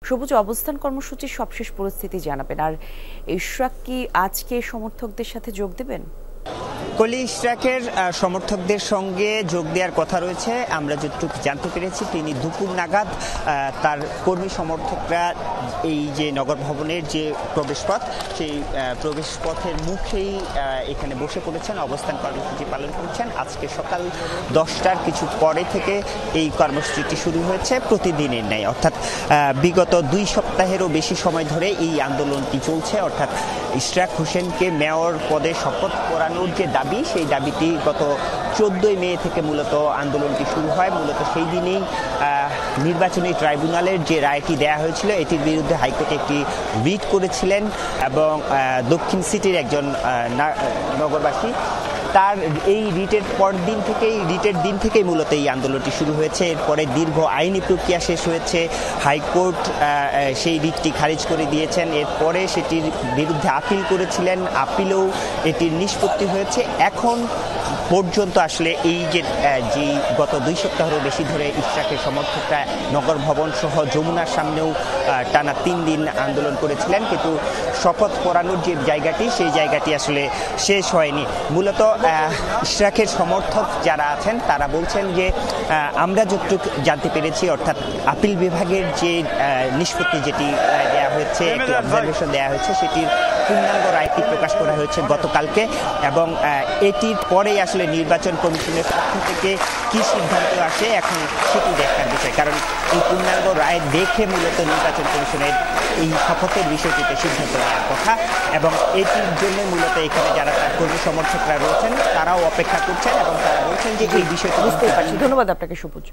সবুজ অবস্থান কর্মসূচির সবশেষ পরিস্থিতি জানাবেন। আর ইশরাক কি আজকে সমর্থকদের সাথে যোগ দেবেন? কলি ইশরাকের সমর্থকদের সঙ্গে যোগ দেওয়ার কথা রয়েছে। আমরা যতটুকু জানতে পেরেছি তিনি দুপুর নাগাদ তার কর্মী সমর্থকরা এই যে নগর ভবনের যে প্রবেশপথ, সেই প্রবেশপথের মুখেই এখানে বসে পড়েছেন, অবস্থান কর্মসূচি পালন করছেন। আজকে সকাল 10টার কিছু পরে থেকে এই কর্মসূচিটি শুরু হয়েছে প্রতিদিনের ন্যায়, অর্থাৎ বিগত 2 সপ্তাহেরও বেশি সময় ধরে এই আন্দোলনটি চলছে। অর্থাৎ ইশরাক হোসেনকে মেয়র পদে শপথ করানোর যে দাবি, সেই দাবিটি গত 14ই মে থেকে মূলত আন্দোলনটি শুরু হয়। মূলত সেই দিনেই নির্বাচনী ট্রাইব্যুনালের যে রায়টি দেয়া হয়েছিল এটির বিরুদ্ধে হাইকোর্টে একটি রিট করেছিলেন এবং দক্ষিণ সিটির একজন নগরবাসী তার এই রিটের দিন থেকেই মূলত এই আন্দোলনটি শুরু হয়েছে। এরপরে দীর্ঘ আইনি প্রক্রিয়া শেষ হয়েছে, হাইকোর্ট সেই রিটটি খারিজ করে দিয়েছেন। এরপরে সেটির বিরুদ্ধে আপিল করেছিলেন, আপিলেও এটির নিষ্পত্তি হয়েছে। এখন পর্যন্ত আসলে এই যে গত 2 সপ্তাহেরও বেশি ধরে ইশরাকের সমর্থকরা নগর ভবন সহ যমুনার সামনেও টানা 3 দিন আন্দোলন করেছিলেন, কিন্তু শপথ পড়ানোর যে জায়গাটি, সেই জায়গাটি আসলে শেষ হয়নি। মূলত ইশরাকের সমর্থক যারা আছেন তারা বলছেন যে আমরা যতটুকু জানতে পেরেছি, অর্থাৎ আপিল বিভাগের যে নিষ্পত্তি যেটি দেওয়া হয়েছে, অবজারভেশন দেওয়া হয়েছে, সেটির পূর্ণাঙ্গ রায়টি প্রকাশ করা হয়েছে গতকালকে এবং এটির পরেই আসলে নির্বাচন কমিশনের পক্ষ থেকে কি সিদ্ধান্ত আসে এখন সেটি দেখার বিষয়। কারণ এই পূর্ণাঙ্গ রায় দেখে মূলত নির্বাচন কমিশনের এই শপথের বিষয়টিতে সিদ্ধান্ত নেওয়ার কথা এবং এটির জন্য মূলত এখানে যারা তার কর্মী সমর্থকরা রয়েছেন তারাও অপেক্ষা করছেন এবং তারা বলছেন যে এই বিষয়টি বুঝতেই পারছি। ধন্যবাদ আপনাকে সবুজ।